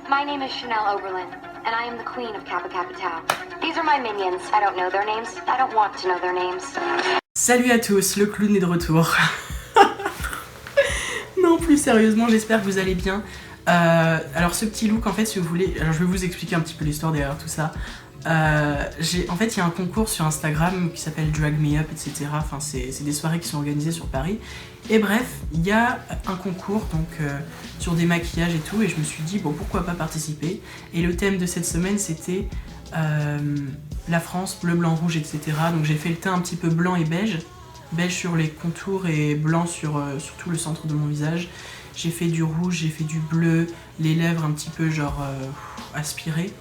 My name is Chanel Oberlin, and I am the queen of Kappa Kappa Tau. These are my minions. I don't know their names. I don't want to know their names. Salut à tous, le clown est de retour. Non, plus sérieusement, j'espère que vous allez bien. Alors ce petit look, en fait, si vous voulez, alors je vais vous expliquer un petit peu l'histoire derrière tout ça. En fait, il y a un concours sur Instagram qui s'appelle Drag Me Up, etc. Enfin, c'est des soirées qui sont organisées sur Paris. Et bref, il y a un concours donc sur des maquillages et tout, et je me suis dit bon, pourquoi pas participer. Et le thème de cette semaine, c'était la France, bleu, blanc, rouge, etc. Donc j'ai fait le teint un petit peu blanc et beige sur les contours et blanc sur tout le centre de mon visage. J'ai fait du rouge, j'ai fait du bleu, les lèvres un petit peu genre aspirées.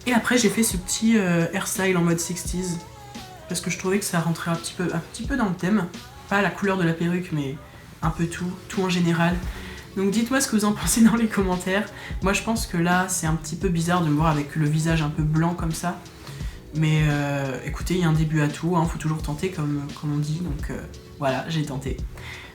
Et après j'ai fait ce petit hairstyle en mode 60s parce que je trouvais que ça rentrait un petit peu dans le thème. Pas la couleur de la perruque, mais un peu tout en général. Donc dites-moi ce que vous en pensez dans les commentaires. Moi je pense que là c'est un petit peu bizarre de me voir avec le visage un peu blanc comme ça. Mais écoutez, il y a un début à tout, hein, faut toujours tenter comme on dit, donc voilà, j'ai tenté.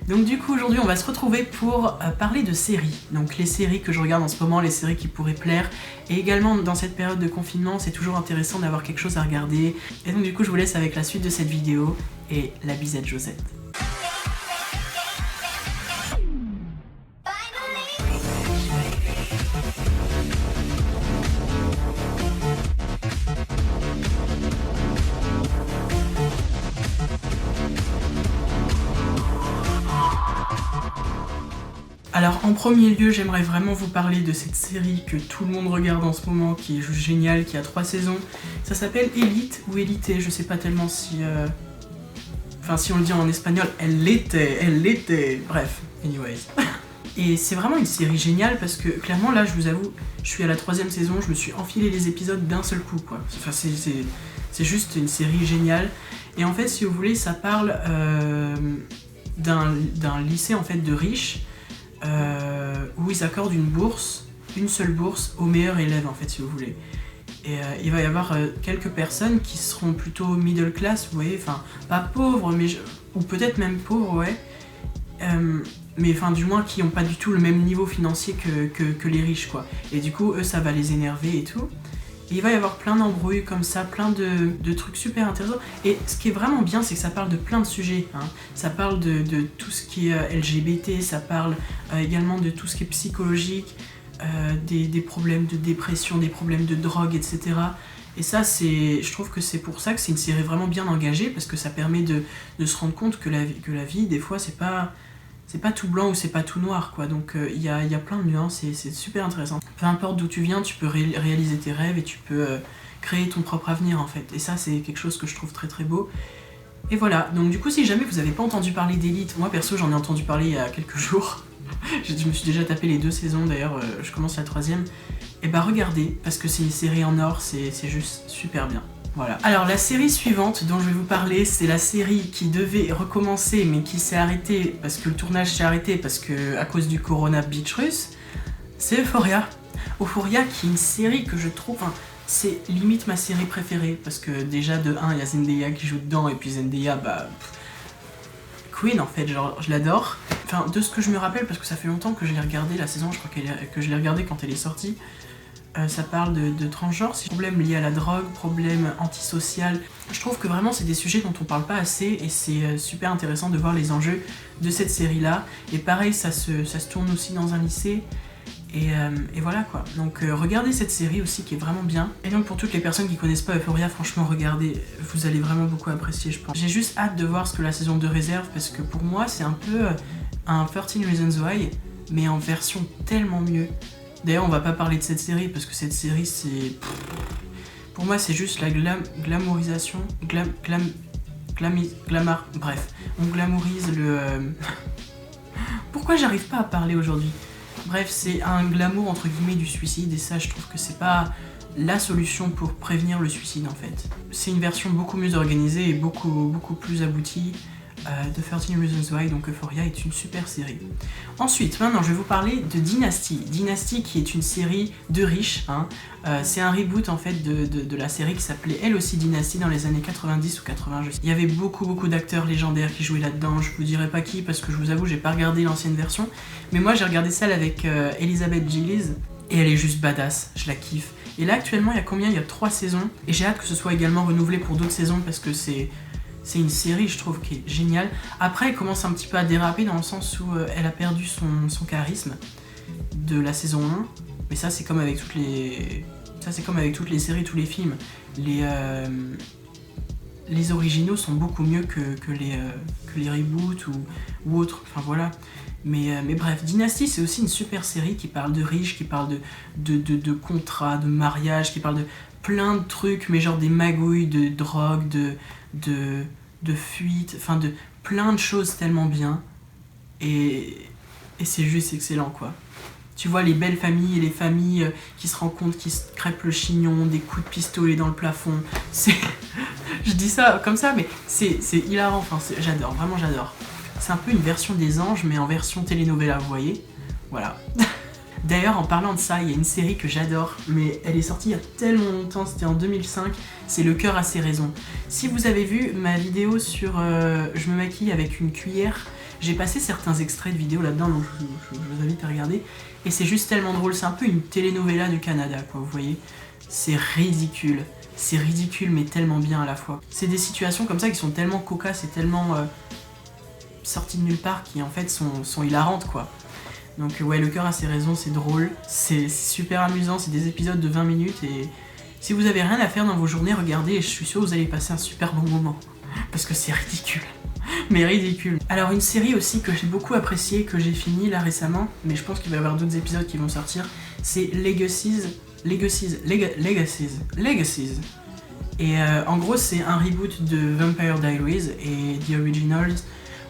Donc du coup aujourd'hui on va se retrouver pour parler de séries, donc les séries que je regarde en ce moment, les séries qui pourraient plaire, et également dans cette période de confinement c'est toujours intéressant d'avoir quelque chose à regarder. Et donc du coup je vous laisse avec la suite de cette vidéo, et la bisette Josette. Alors en premier lieu, j'aimerais vraiment vous parler de cette série que tout le monde regarde en ce moment, qui est juste géniale, qui a 3 saisons. Ça s'appelle Élite ou Élité, je sais pas tellement si... Enfin si on le dit en espagnol, elle l'était, bref, anyways. Et c'est vraiment une série géniale parce que clairement là, je vous avoue, je suis à la 3e saison, je me suis enfilé les épisodes d'un seul coup quoi. Enfin c'est juste une série géniale. Et en fait si vous voulez, ça parle d'un lycée en fait de riches, où ils accordent une seule bourse aux meilleurs élèves en fait si vous voulez. Et il va y avoir quelques personnes qui seront plutôt middle class, vous voyez, enfin pas pauvres, mais ou peut-être même pauvres, ouais, mais enfin du moins qui n'ont pas du tout le même niveau financier que les riches quoi. Et du coup eux ça va les énerver et tout. Et il va y avoir plein d'embrouilles comme ça, plein de trucs super intéressants. Et ce qui est vraiment bien, c'est que ça parle de plein de sujets. Hein. Ça parle de tout ce qui est LGBT, ça parle également de tout ce qui est psychologique, des problèmes de dépression, des problèmes de drogue, etc. Et ça, je trouve que c'est pour ça que c'est une série vraiment bien engagée, parce que ça permet de se rendre compte que la vie, des fois, c'est pas tout blanc ou c'est pas tout noir quoi, donc il y a plein de nuances et c'est super intéressant. Peu importe d'où tu viens, tu peux réaliser tes rêves et tu peux créer ton propre avenir en fait, et ça c'est quelque chose que je trouve très très beau. Et voilà, donc du coup si jamais vous avez pas entendu parler d'Élite, moi perso j'en ai entendu parler il y a quelques jours, je me suis déjà tapé les 2 saisons d'ailleurs, je commence la 3e, et bah regardez, parce que c'est une série en or, c'est juste super bien. Voilà. Alors la série suivante dont je vais vous parler, c'est la série qui devait recommencer mais qui s'est arrêtée parce que le tournage s'est arrêté parce que à cause du corona bitch russe, c'est Euphoria. Euphoria qui est une série que je trouve, enfin, c'est limite ma série préférée parce que déjà de 1 il y a Zendaya qui joue dedans et puis Zendaya bah queen en fait, genre je l'adore. Enfin de ce que je me rappelle parce que ça fait longtemps que je l'ai regardé la saison, je crois que je l'ai regardé quand elle est sortie. Ça parle de transgenre, problèmes liés à la drogue, problèmes antisociaux. Je trouve que vraiment c'est des sujets dont on parle pas assez et c'est super intéressant de voir les enjeux de cette série là. Et pareil ça se tourne aussi dans un lycée et voilà quoi. Donc regardez cette série aussi qui est vraiment bien. Et donc pour toutes les personnes qui connaissent pas Euphoria, franchement regardez, vous allez vraiment beaucoup apprécier je pense. J'ai juste hâte de voir ce que la saison 2 réserve parce que pour moi c'est un peu un 13 Reasons Why mais en version tellement mieux. D'ailleurs on va pas parler de cette série parce que cette série c'est... Pour moi c'est juste la glamourisation, bref, on glamourise le... Pourquoi j'arrive pas à parler aujourd'hui? Bref, c'est un glamour entre guillemets du suicide et ça je trouve que c'est pas la solution pour prévenir le suicide en fait. C'est une version beaucoup mieux organisée et beaucoup plus aboutie. The 13 Reasons Why, donc Euphoria est une super série. Ensuite, maintenant je vais vous parler de Dynasty. Dynasty qui est une série de riches, hein. C'est un reboot en fait de la série qui s'appelait elle aussi Dynasty dans les années 90 ou 80. Il y avait beaucoup d'acteurs légendaires qui jouaient là-dedans, je vous dirai pas qui parce que je vous avoue j'ai pas regardé l'ancienne version, mais moi j'ai regardé celle avec Elizabeth Gillies et elle est juste badass, je la kiffe. Et là actuellement il y a combien? Il y a 3 saisons et j'ai hâte que ce soit également renouvelé pour d'autres saisons parce que c'est une série, je trouve, qui est géniale. Après, elle commence un petit peu à déraper dans le sens où elle a perdu son charisme de la saison 1. Mais ça, c'est comme avec toutes les... Ça, c'est comme avec toutes les séries, tous les films. Les originaux sont beaucoup mieux que les reboots ou autres. Enfin, voilà. Mais bref, Dynasty, c'est aussi une super série qui parle de riches, qui parle de contrats, de mariage, qui parle de plein de trucs, mais genre des magouilles, de drogue, de fuite, enfin de plein de choses tellement bien. Et c'est juste excellent, quoi. Tu vois les belles familles et les familles qui se rencontrent, qui se crêpent le chignon, des coups de pistolet dans le plafond. C'est... Je dis ça comme ça, mais c'est hilarant, enfin, j'adore, vraiment j'adore. C'est un peu une version des Anges, mais en version telenovela, vous voyez. Voilà. D'ailleurs, en parlant de ça, il y a une série que j'adore, mais elle est sortie il y a tellement longtemps, c'était en 2005, c'est Le cœur a ses raisons. Si vous avez vu ma vidéo sur je me maquille avec une cuillère, j'ai passé certains extraits de vidéos là-dedans, donc je vous invite à regarder. Et c'est juste tellement drôle, c'est un peu une telenovela du Canada, quoi, vous voyez. C'est ridicule mais tellement bien à la fois. C'est des situations comme ça qui sont tellement cocasses et tellement sorties de nulle part qui en fait sont hilarantes, quoi. Donc ouais, Le cœur a ses raisons, c'est drôle, c'est super amusant, c'est des épisodes de 20 minutes et si vous avez rien à faire dans vos journées, regardez et je suis sûr que vous allez passer un super bon moment. Parce que c'est ridicule. Mais ridicule. Alors une série aussi que j'ai beaucoup appréciée, que j'ai fini là récemment, mais je pense qu'il va y avoir d'autres épisodes qui vont sortir, c'est Legacies. Et en gros c'est un reboot de Vampire Diaries et The Originals,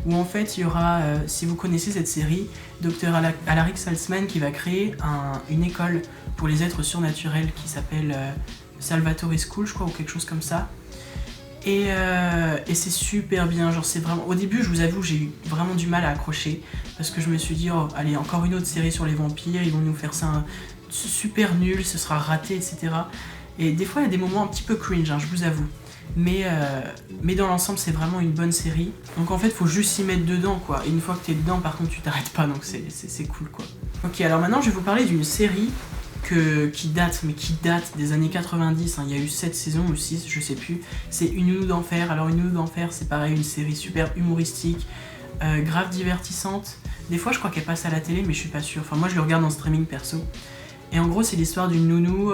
où en fait il y aura, si vous connaissez cette série, Dr. Alaric Saltzman qui va créer une école pour les êtres surnaturels qui s'appelle Salvatore School, je crois, ou quelque chose comme ça. Et c'est super bien, genre c'est vraiment... Au début, je vous avoue, j'ai eu vraiment du mal à accrocher, parce que je me suis dit, oh, allez, encore une autre série sur les vampires, ils vont nous faire ça super nul, ce sera raté, etc. Et des fois, il y a des moments un petit peu cringe, hein, je vous avoue. Mais dans l'ensemble, c'est vraiment une bonne série. Donc en fait, faut juste s'y mettre dedans, quoi. Et une fois que t'es dedans, par contre, tu t'arrêtes pas, donc c'est cool, quoi. Ok, alors maintenant, je vais vous parler d'une série qui date des années 90, hein. Il y a eu 7 saisons ou 6, je sais plus. C'est Une nounou d'enfer. Alors Une nounou d'enfer, c'est pareil, une série super humoristique, grave divertissante. Des fois, je crois qu'elle passe à la télé, mais je suis pas sûre. Enfin, moi, je le regarde en streaming perso. Et en gros, c'est l'histoire d'une nounou,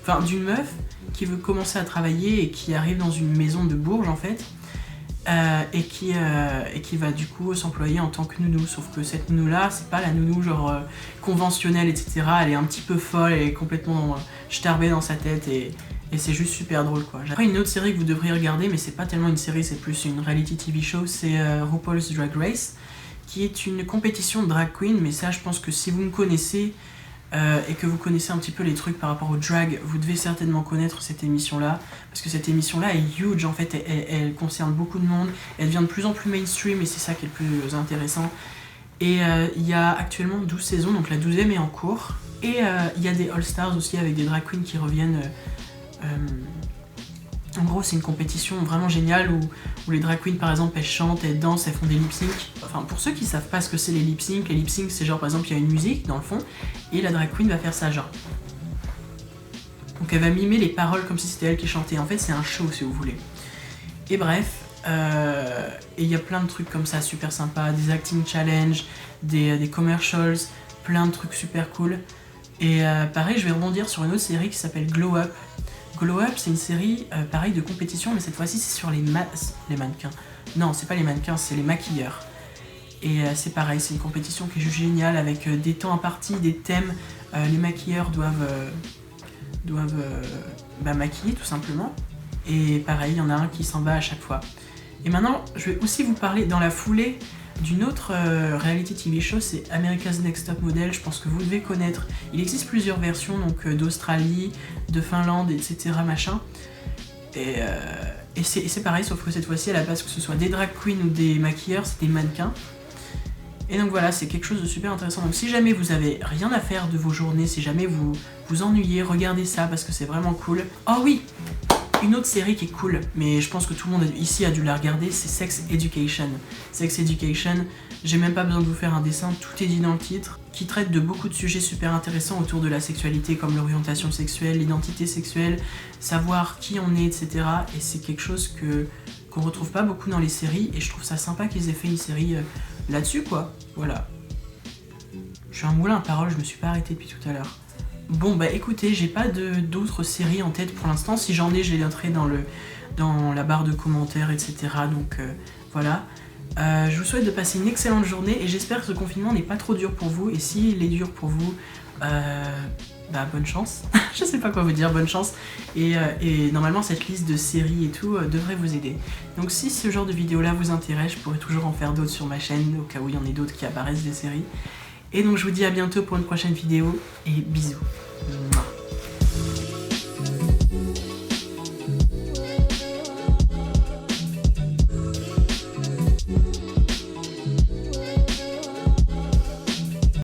enfin d'une meuf qui veut commencer à travailler et qui arrive dans une maison de Bourges en fait, et qui va du coup s'employer en tant que nounou. Sauf que cette nounou-là, c'est pas la nounou genre conventionnelle, etc. Elle est un petit peu folle, elle est complètement starbée dans sa tête et c'est juste super drôle, quoi. Après, une autre série que vous devriez regarder, mais c'est pas tellement une série, c'est plus une reality TV show, c'est RuPaul's Drag Race, qui est une compétition de drag queen, mais ça, je pense que si vous me connaissez, et que vous connaissez un petit peu les trucs par rapport au drag, vous devez certainement connaître cette émission-là, parce que cette émission-là est huge, en fait, elle concerne beaucoup de monde, elle devient de plus en plus mainstream, et c'est ça qui est le plus intéressant. Et il y a actuellement 12 saisons, donc la 12e est en cours, et il y a des All-Stars aussi, avec des drag queens qui reviennent. En gros, c'est une compétition vraiment géniale où les drag queens, par exemple, elles chantent, elles dansent, elles font des lip-sync. Enfin, pour ceux qui savent pas ce que c'est les lip-sync c'est genre, par exemple, il y a une musique dans le fond, et la drag queen va faire ça, genre. Donc elle va mimer les paroles comme si c'était elle qui chantait. En fait, c'est un show, si vous voulez. Et bref, et il y a plein de trucs comme ça, super sympas, des acting challenge, des commercials, plein de trucs super cool. Et pareil, je vais rebondir sur une autre série qui s'appelle Glow Up. Glow Up, c'est une série, pareil, de compétition, mais cette fois-ci, c'est sur les mannequins. Non, c'est pas les mannequins, c'est les maquilleurs. Et c'est pareil, c'est une compétition qui est juste géniale, avec des temps impartis, des thèmes. Les maquilleurs doivent maquiller, tout simplement. Et pareil, il y en a un qui s'en va à chaque fois. Et maintenant, je vais aussi vous parler, dans la foulée, d'une autre reality TV show, c'est America's Next Top Model, je pense que vous devez connaître. Il existe plusieurs versions, donc d'Australie, de Finlande, etc. machin. Et Et c'est pareil, sauf que cette fois-ci, à la base, que ce soit des drag queens ou des maquilleurs, c'est des mannequins. Et donc voilà, c'est quelque chose de super intéressant. Donc si jamais vous avez rien à faire de vos journées, si jamais vous vous ennuyez, regardez ça parce que c'est vraiment cool. Oh oui, une autre série qui est cool, mais je pense que tout le monde ici a dû la regarder, c'est Sex Education. Sex Education, j'ai même pas besoin de vous faire un dessin, tout est dit dans le titre, qui traite de beaucoup de sujets super intéressants autour de la sexualité, comme l'orientation sexuelle, l'identité sexuelle, savoir qui on est, etc. Et c'est quelque chose qu'on retrouve pas beaucoup dans les séries, et je trouve ça sympa qu'ils aient fait une série là-dessus, quoi. Voilà. Je suis un moulin à paroles, je me suis pas arrêté depuis tout à l'heure. Bon bah écoutez, j'ai pas d'autres séries en tête pour l'instant. Si j'en ai, je les noterai dans la barre de commentaires, etc. Donc voilà. Je vous souhaite de passer une excellente journée et j'espère que ce confinement n'est pas trop dur pour vous. Et s'il est dur pour vous, bah bonne chance. Je sais pas quoi vous dire, bonne chance. Et normalement cette liste de séries et tout devrait vous aider. Donc si ce genre de vidéo là vous intéresse, je pourrais toujours en faire d'autres sur ma chaîne, au cas où il y en ait d'autres qui apparaissent des séries. Et donc je vous dis à bientôt pour une prochaine vidéo et bisous. Mouah.